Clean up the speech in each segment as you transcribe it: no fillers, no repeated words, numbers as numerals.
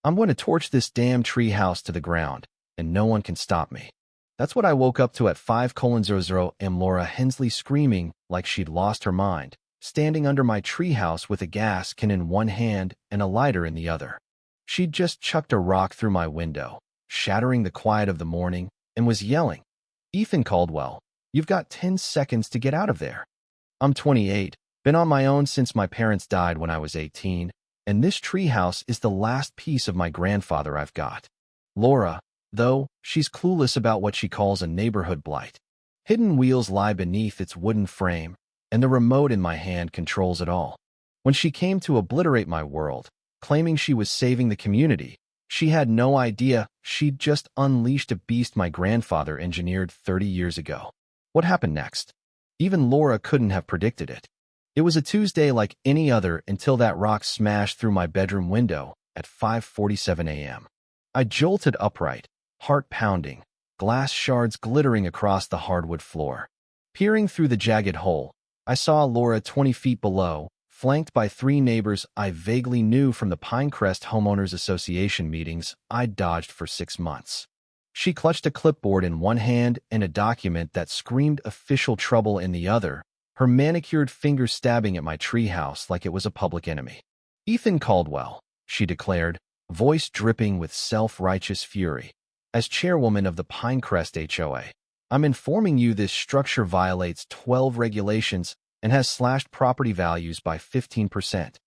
I'm going to torch this damn treehouse to the ground, and no one can stop me. That's what I woke up to at 5:00 am. Laura Hensley screaming like she'd lost her mind, standing under my treehouse with a gas can in one hand and a lighter in the other. She'd just chucked a rock through my window, shattering the quiet of the morning, and was yelling, "Ethan Caldwell, you've got 10 seconds to get out of there." I'm 28, been on my own since my parents died when I was 18, and this treehouse is the last piece of my grandfather I've got. Laura, though, she's clueless about what she calls a neighborhood blight. Hidden wheels lie beneath its wooden frame, and the remote in my hand controls it all. When she came to obliterate my world, claiming she was saving the community, she had no idea she'd just unleashed a beast my grandfather engineered 30 years ago. What happened next? Even Laura couldn't have predicted it. It was a Tuesday like any other until that rock smashed through my bedroom window at 5:47 a.m. I jolted upright, heart pounding, glass shards glittering across the hardwood floor. Peering through the jagged hole, I saw Laura 20 feet below, flanked by 3 neighbors I vaguely knew from the Pinecrest Homeowners Association meetings I'd dodged for 6 months. She clutched a clipboard in one hand and a document that screamed official trouble in the other, her manicured fingers stabbing at my treehouse like it was a public enemy. "Ethan Caldwell," she declared, voice dripping with self-righteous fury. "As chairwoman of the Pinecrest HOA, I'm informing you this structure violates 12 regulations and has slashed property values by 15%.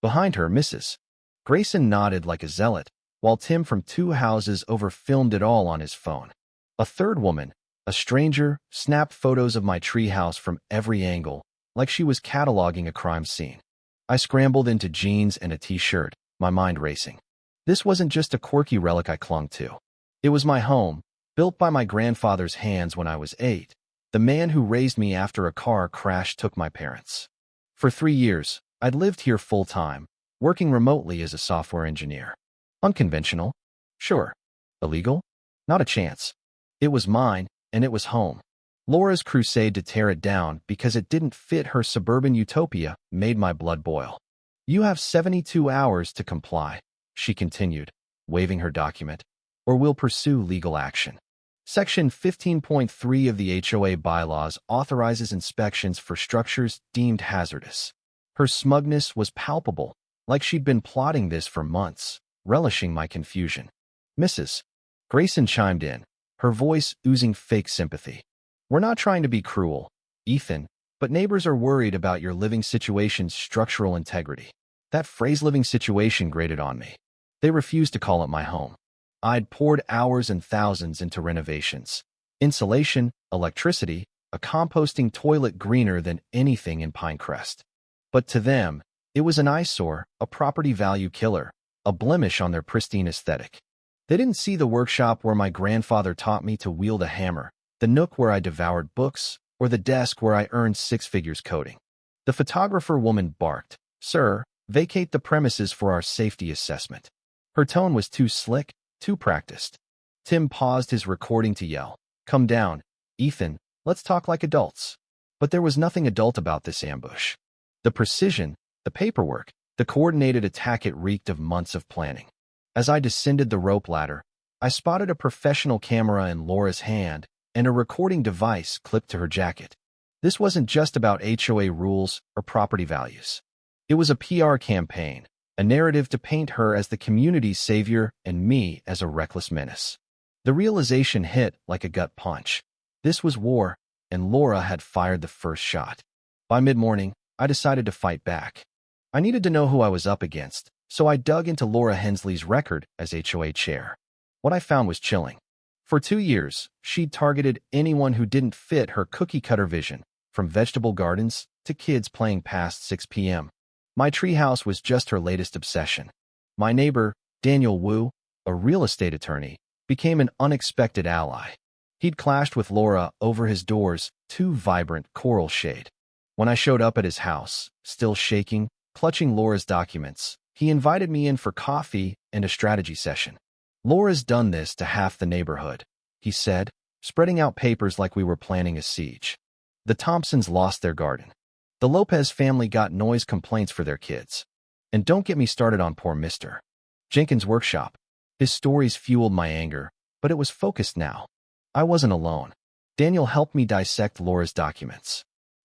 Behind her, Mrs. Grayson nodded like a zealot, while Tim from 2 houses over filmed it all on his phone. A third woman, a stranger, snapped photos of my treehouse from every angle, like she was cataloging a crime scene. I scrambled into jeans and a t-shirt, my mind racing. This wasn't just a quirky relic I clung to. It was my home, built by my grandfather's hands when I was 8, the man who raised me after a car crash took my parents. For 3 years, I'd lived here full-time, working remotely as a software engineer. Unconventional? Sure. Illegal? Not a chance. It was mine, and it was home. Laura's crusade to tear it down because it didn't fit her suburban utopia made my blood boil. "You have 72 hours to comply," she continued, waving her document, "or we'll pursue legal action." Section 15.3 of the HOA bylaws authorizes inspections for structures deemed hazardous. Her smugness was palpable, like she'd been plotting this for months, relishing my confusion. "Mrs. Grayson chimed in, her voice oozing fake sympathy. "We're not trying to be cruel, Ethan, but neighbors are worried about your living situation's structural integrity." That phrase "living situation" grated on me. They refused to call it my home. I'd poured hours and thousands into renovations. Insulation, electricity, a composting toilet greener than anything in Pinecrest. But to them, it was an eyesore, a property value killer, a blemish on their pristine aesthetic. They didn't see the workshop where my grandfather taught me to wield a hammer, the nook where I devoured books, or the desk where I earned 6 figures coding. The photographer woman barked, "Sir, vacate the premises for our safety assessment." Her tone was too slick, too practiced. Tim paused his recording to yell, "Come down, Ethan, let's talk like adults." But there was nothing adult about this ambush. The precision, the paperwork, the coordinated attack, it reeked of months of planning. As I descended the rope ladder, I spotted a professional camera in Laura's hand and a recording device clipped to her jacket. This wasn't just about HOA rules or property values. It was a PR campaign, a narrative to paint her as the community's savior and me as a reckless menace. The realization hit like a gut punch. This was war, and Laura had fired the first shot. By mid-morning, I decided to fight back. I needed to know who I was up against, so I dug into Laura Hensley's record as HOA chair. What I found was chilling. For 2 years, she'd targeted anyone who didn't fit her cookie-cutter vision, from vegetable gardens to kids playing past 6 p.m. My treehouse was just her latest obsession. My neighbor, Daniel Wu, a real estate attorney, became an unexpected ally. He'd clashed with Laura over his door's too vibrant coral shade. When I showed up at his house, still shaking, clutching Laura's documents, he invited me in for coffee and a strategy session. "Laura's done this to half the neighborhood," he said, spreading out papers like we were planning a siege. "The Thompsons lost their garden. The Lopez family got noise complaints for their kids. And don't get me started on poor Mr. Jenkins' workshop. His stories fueled my anger, but it was focused now. I wasn't alone. Daniel helped me dissect Laura's documents.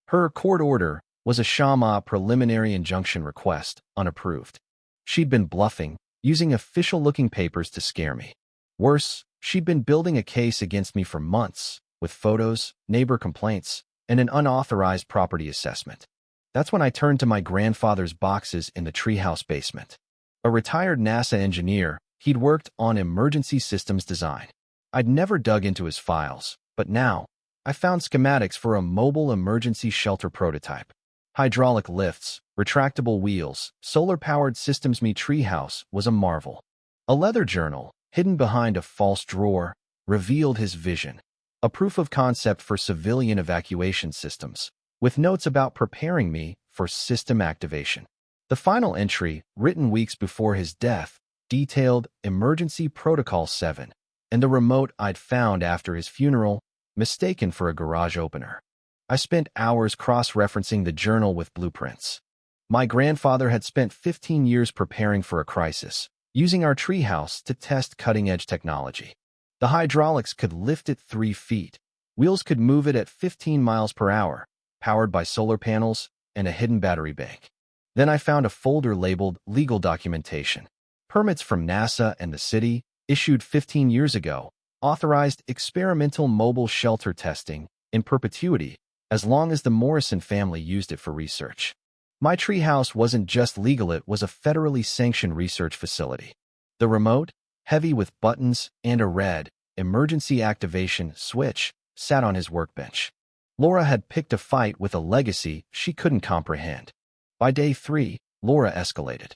Her court order was a Shama preliminary injunction request, unapproved. She'd been bluffing, using official-looking papers to scare me. Worse, she'd been building a case against me for months, with photos, neighbor complaints, and an unauthorized property assessment. That's when I turned to my grandfather's boxes in the treehouse basement. A retired NASA engineer, he'd worked on emergency systems design. I'd never dug into his files, but now, I found schematics for a mobile emergency shelter prototype. Hydraulic lifts, retractable wheels, solar-powered systems. Treehouse was a marvel. A leather journal, hidden behind a false drawer, revealed his vision. A proof of concept for civilian evacuation systems, with notes about preparing me for system activation. The final entry, written weeks before his death, detailed Emergency Protocol 7, and the remote I'd found after his funeral, mistaken for a garage opener. I spent hours cross-referencing the journal with blueprints. My grandfather had spent 15 years preparing for a crisis, using our treehouse to test cutting-edge technology. The hydraulics could lift it 3 feet. Wheels could move it at 15 miles per hour, powered by solar panels and a hidden battery bank. Then I found a folder labeled Legal Documentation. Permits from NASA and the city, issued 15 years ago, authorized experimental mobile shelter testing in perpetuity, as long as the Morrison family used it for research. My treehouse wasn't just legal, it was a federally sanctioned research facility. The remote, heavy with buttons and a red emergency activation switch, sat on his workbench. Laura had picked a fight with a legacy she couldn't comprehend. By day 3, Laura escalated.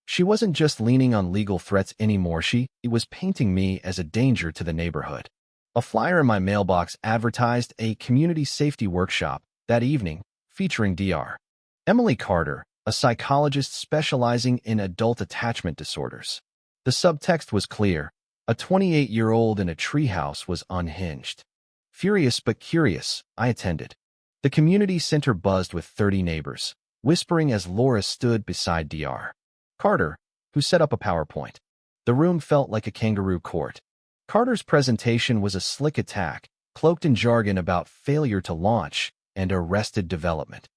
She wasn't just leaning on legal threats anymore, she was painting me as a danger to the neighborhood. A flyer in my mailbox advertised a community safety workshop that evening, featuring Dr. Emily Carter, a psychologist specializing in adult attachment disorders. The subtext was clear. A 28-year-old in a treehouse was unhinged. Furious but curious, I attended. The community center buzzed with 30 neighbors, whispering as Laura stood beside Dr. Carter, who set up a PowerPoint. The room felt like a kangaroo court. Carter's presentation was a slick attack, cloaked in jargon about failure to launch and arrested development.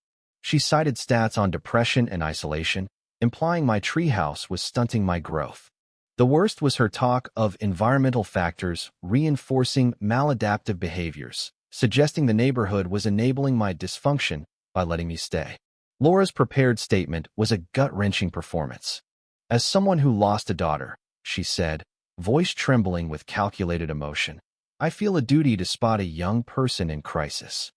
She cited stats on depression and isolation, implying my treehouse was stunting my growth. The worst was her talk of environmental factors reinforcing maladaptive behaviors, suggesting the neighborhood was enabling my dysfunction by letting me stay. Laura's prepared statement was a gut-wrenching performance. As someone who lost a daughter, she said, voice trembling with calculated emotion, I feel a duty to spot a young person in crisis.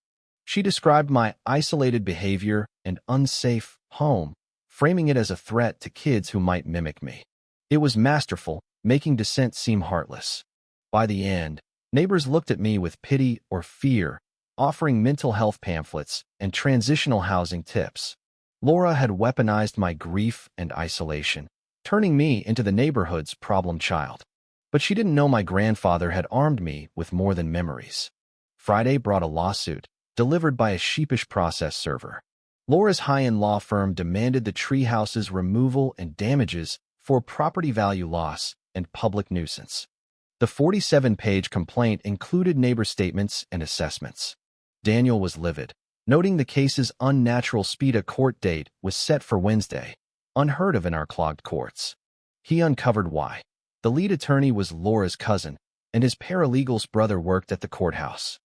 She described my isolated behavior and unsafe home, framing it as a threat to kids who might mimic me. It was masterful, making dissent seem heartless. By the end, neighbors looked at me with pity or fear, offering mental health pamphlets and transitional housing tips. Laura had weaponized my grief and isolation, turning me into the neighborhood's problem child. But she didn't know my grandfather had armed me with more than memories. Friday brought a lawsuit, delivered by a sheepish process server. Laura's high-end law firm demanded the treehouse's removal and damages for property value loss and public nuisance. The 47-page complaint included neighbor statements and assessments. Daniel was livid, noting the case's unnatural speed. A court date was set for Wednesday, unheard of in our clogged courts. He uncovered why. The lead attorney was Laura's cousin, and his paralegal's brother worked at the courthouse.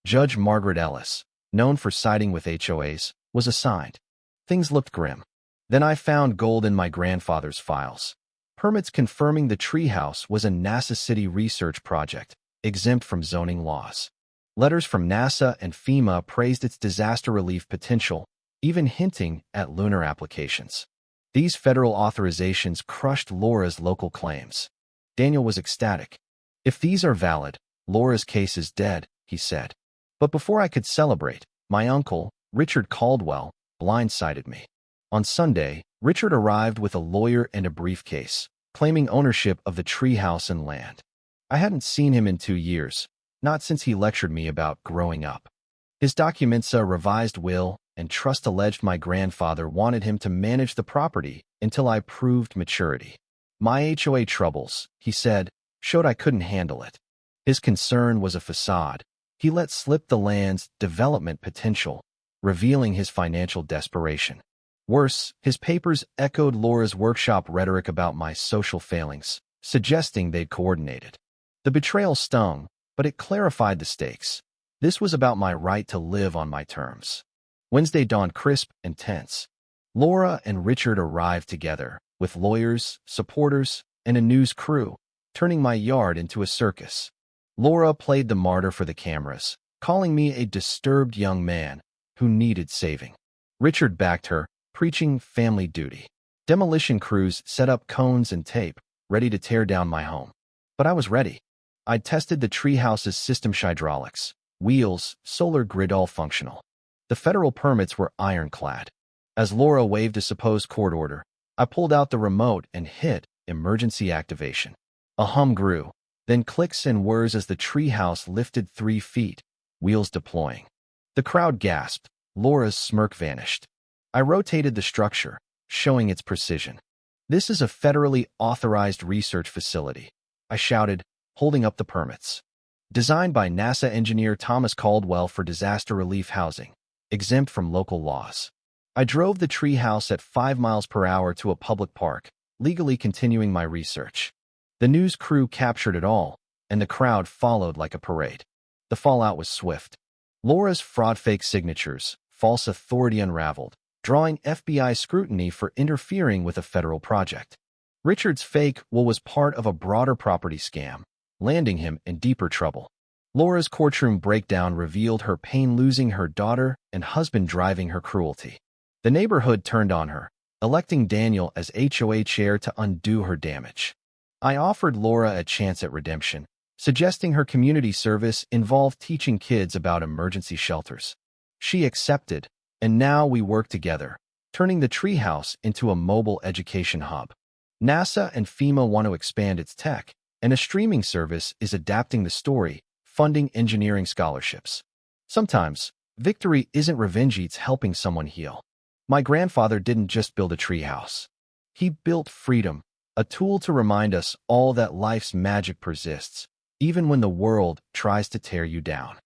Judge Margaret Ellis, known for siding with HOAs, was assigned. Things looked grim. Then I found gold in my grandfather's files. Permits confirming the treehouse was a NASA City research project, exempt from zoning laws. Letters from NASA and FEMA praised its disaster relief potential, even hinting at lunar applications. These federal authorizations crushed Laura's local claims. Daniel was ecstatic. If these are valid, Laura's case is dead, he said. But before I could celebrate, my uncle, Richard Caldwell, blindsided me. On Sunday, Richard arrived with a lawyer and a briefcase, claiming ownership of the treehouse and land. I hadn't seen him in 2 years, not since he lectured me about growing up. His documents, a revised will and trust, alleged my grandfather wanted him to manage the property until I proved maturity. My HOA troubles, he said, showed I couldn't handle it. His concern was a facade. He let slip the land's development potential, revealing his financial desperation. Worse, his papers echoed Laura's workshop rhetoric about my social failings, suggesting they'd coordinated. The betrayal stung, but it clarified the stakes. This was about my right to live on my terms. Wednesday dawned crisp and tense. Laura and Richard arrived together, with lawyers, supporters, and a news crew, turning my yard into a circus. Laura played the martyr for the cameras, calling me a disturbed young man who needed saving. Richard backed her, preaching family duty. Demolition crews set up cones and tape, ready to tear down my home. But I was ready. I'd tested the Treehouse's system hydraulics, wheels, solar grid, all functional. The federal permits were ironclad. As Laura waved a supposed court order, I pulled out the remote and hit emergency activation. A hum grew, then clicks and whirs as the Treehouse lifted 3 feet, wheels deploying. The crowd gasped. Laura's smirk vanished. I rotated the structure, showing its precision. "This is a federally authorized research facility," I shouted, holding up the permits. "Designed by NASA engineer Thomas Caldwell for disaster relief housing, exempt from local laws." I drove the Treehouse at 5 miles per hour to a public park, legally continuing my research. The news crew captured it all, and the crowd followed like a parade. The fallout was swift. Laura's fraud-fake signatures, false authority unraveled, drawing FBI scrutiny for interfering with a federal project. Richard's fake will was part of a broader property scam, landing him in deeper trouble. Laura's courtroom breakdown revealed her pain losing her daughter and husband driving her cruelty. The neighborhood turned on her, electing Daniel as HOA chair to undo her damage. I offered Laura a chance at redemption, suggesting her community service involved teaching kids about emergency shelters. She accepted, and now we work together, turning the Treehouse into a mobile education hub. NASA and FEMA want to expand its tech, and a streaming service is adapting the story, funding engineering scholarships. Sometimes, victory isn't revenge, it's helping someone heal. My grandfather didn't just build a treehouse. He built freedom, a tool to remind us all that life's magic persists, even when the world tries to tear you down.